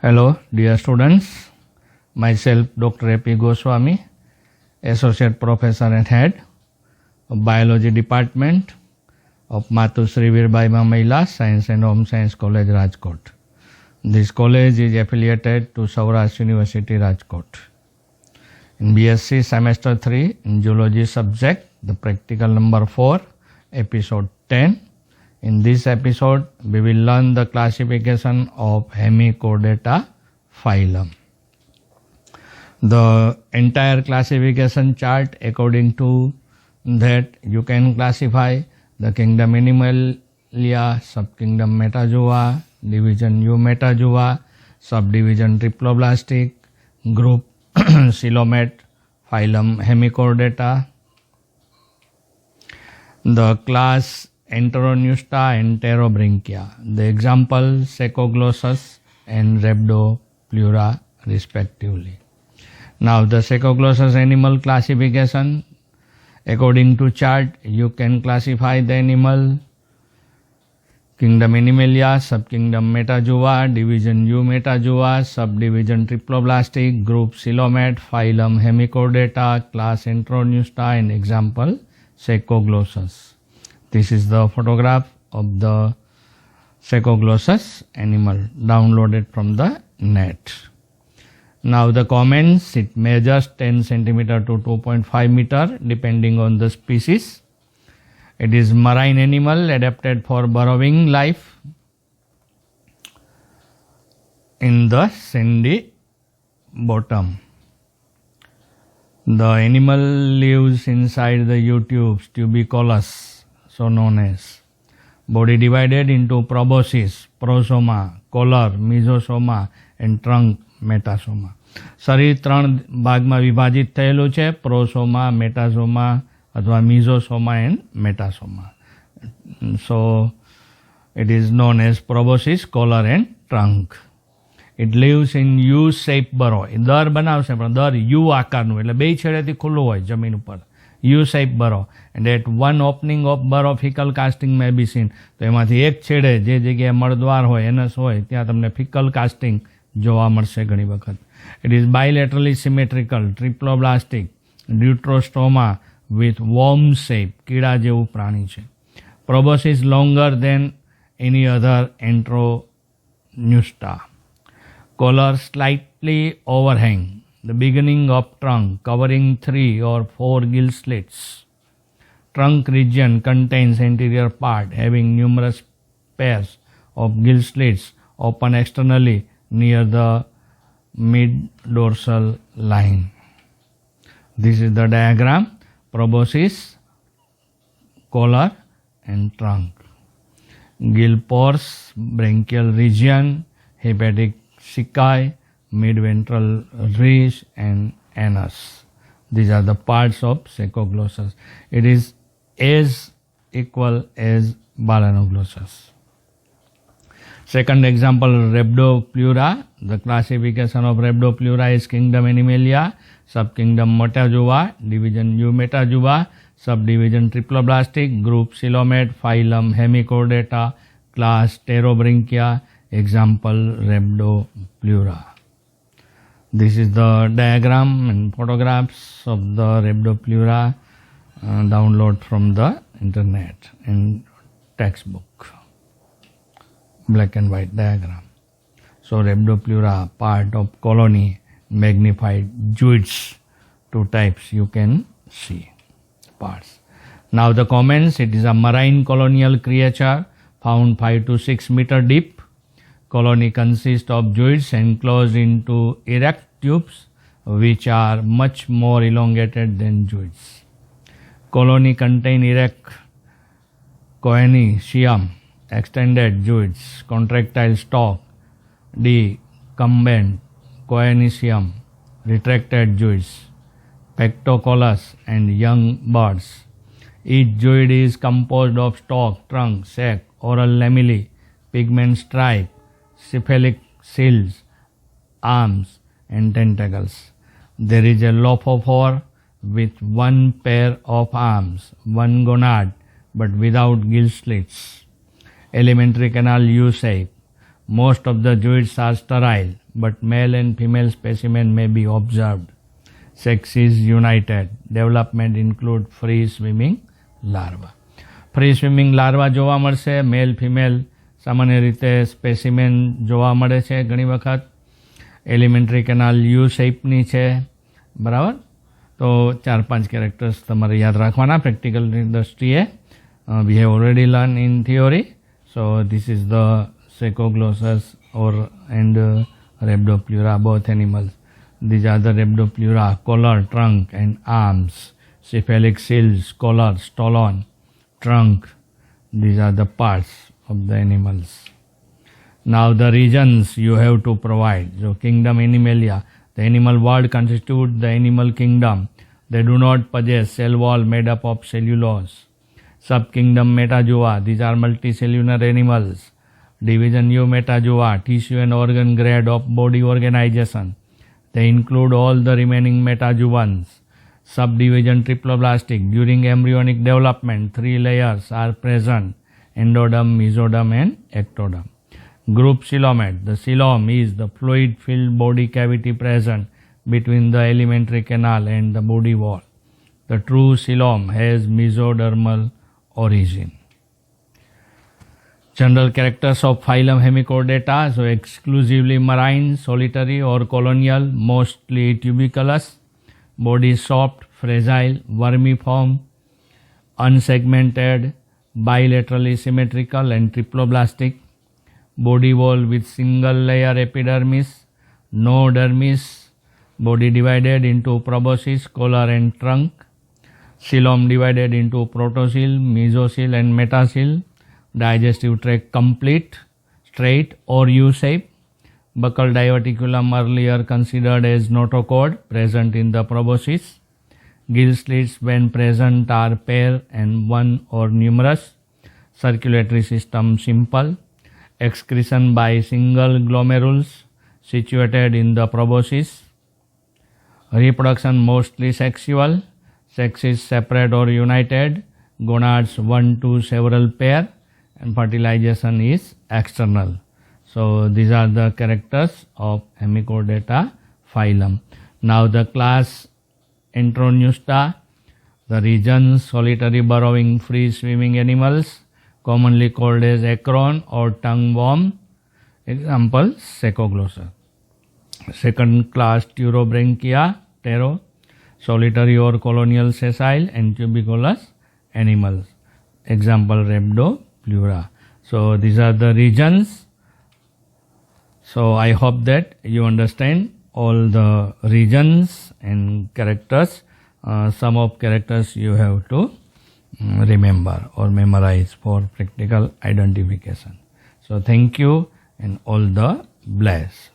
Hello, dear students. Myself, Dr. A.P. Goswami, Associate Professor and Head of Biology Department of Matusri Virbai Mahila Science and Home Science College, Rajkot. This college is affiliated to Saurashtra University, Rajkot. In BSc Semester 3 in Zoology subject, the practical number 4, episode 10. In this episode, we will learn the classification of Hemichordata phylum. The entire classification chart, according to that, you can classify the kingdom Animalia, subkingdom Metazoa, division Eumetazoa, subdivision Triploblastic, group Coelomate, phylum Hemichordata, the class Enteronusta and Pterobranchia. The example Secoglossus and Rhabdopleura respectively. Now the Secoglossus animal classification, according to chart, you can classify the animal kingdom Animalia, subkingdom Metazoa, division Eumetazoa, subdivision Triploblastic, group Coelomate, phylum Hemichordata, class Enteronusta and example Secoglossus. This is the photograph of the Secoglossus animal downloaded from the net. Now the comments, it measures 10 centimeter to 2.5 meter depending on the species. It is marine animal adapted for burrowing life in the sandy bottom. The animal lives inside the U-tubes, tuberculous, so known as. Body divided into proboscis, prosoma, collar, mesosoma and trunk, metasoma. શરીર ત્રણ ભાગમાં વિભાજિત થયેલું છે, પ્રોસોમા, મેટાસોમા અથવા મિઝોસોમા and મેટાસોમા. So it is known as proboscis, collar and trunk. It lives in U-shaped burrow. દર બનાવશે પણ દર U આકારનું, એટલે બે છેડેથી ખુલ્લું હોય જમીન ઉપર. U-shaped burrow, and at one opening of burrow fecal casting may be seen. તો એમાંથી એક છેડે જે જગ્યાએ મળદ્વાર હોય, એનસ હોય, ત્યાં તમને fecal casting જોવા મળશે ઘણી વખત. It is bilaterally symmetrical, triploblastic, deuterostoma with worm shape, કીડા જેવું પ્રાણી છે. Proboscis longer than any other Enteronusta. Collar slightly overhang. The beginning of trunk covering 3 or 4 gill slits. Trunk region contains anterior part having numerous pairs of gill slits open externally near the mid-dorsal line. This is the diagram, proboscis, collar and trunk. Gill pores, branchial region, hepatic cecae, mid-ventral ridge and anus. These are the parts of Secoglossus. It is as equal as Balanoglossus. Second example, Rhabdopleura. The classification of Rhabdopleura is kingdom Animalia, subkingdom Metazoa, division Eumetazoa, subdivision Triploblastic, group Coelomate, phylum Hemichordata, class Pterobranchia, example Rhabdopleura. This is the diagram and photographs of the Rhabdopleura download from the internet and textbook. Black and white diagram. So Rhabdopleura, part of colony, magnified zooids, two types you can see parts. Now the comments, it is a marine colonial creature found 5 to 6 meter deep. Colony consists of zooids enclosed into erect tubes which are much more elongated than zooids. Colony contain erect coenoecium, extended zooids, contractile stalk, decumbent coenoecium, retracted zooids, pectocolus and young birds. Each zooid is composed of stalk, trunk, sac, oral lamellae, pigment stripe, cephalic seals, arms and tentacles. There is a lophophore with one pair of arms, one gonad but without gill slits. Alimentary canal U-shape. Most of the zooids are sterile, but male and female specimen may be observed. Sex is united. Development include free swimming larva. Free swimming larva જોવા મળશે. Male female સામાન્ય રીતે specimen જોવા મળે છે ઘણી વખત. Elementary canal you શેપની છે, બરાબર. તો 4-5 કેરેક્ટર્સ તમારે યાદ રાખવાના પ્રેક્ટિકલની દ્રષ્ટિએ. We have already learn in theory. So this is the Saccoglossus or and Rhabdopleura, both animals. These are the Rhabdopleura, collar, trunk and arms. Cephalic seals, collar, stolon, trunk. These are the parts of the animals. Now the regions you have to provide. So kingdom Animalia, the animal world constitutes the animal kingdom. They do not possess cell wall made up of cellulose. Subkingdom Metazoa, these are multicellular animals. Division Eumetazoa, tissue and organ grade of body organization. They include all the remaining metazoans. Subdivision Triploblastic, during embryonic development, 3 layers are present: endoderm, mesoderm and ectoderm. Group Coelomate, the coelom is the fluid-filled body cavity present between the alimentary canal and the body wall. The true coelom has mesodermal origin. General characters of phylum Hemichordata, so exclusively marine, solitary or colonial, mostly tuberculous, body soft, fragile, vermiform, unsegmented, bilaterally symmetrical and triploblastic, body wall with single layer epidermis, no dermis, body divided into proboscis, collar and trunk, coelom divided into protocoel, mesocoel and metacoel, digestive tract complete, straight or U-shape, buccal diverticulum earlier considered as notochord present in the proboscis, gill slits when present are pair and one or numerous, circulatory system simple, excretion by single glomerules situated in the proboscis, reproduction mostly sexual, sex is separate or united, gonads 1 to several pair, and fertilization is external. So these are the characters of Hemichordata phylum. Now the class Entronusta, the regions solitary burrowing free swimming animals, commonly called as acron or tongue worm. Example, Secoglossa. Second class Turobranchia, Tero, solitary or colonial sessile and tuberculous animals. Example, Rhabdopleura. So these are the regions. So I hope that you understand all the regions and characters. Some of characters you have to remember or memorize for practical identification. So thank you and all the bless.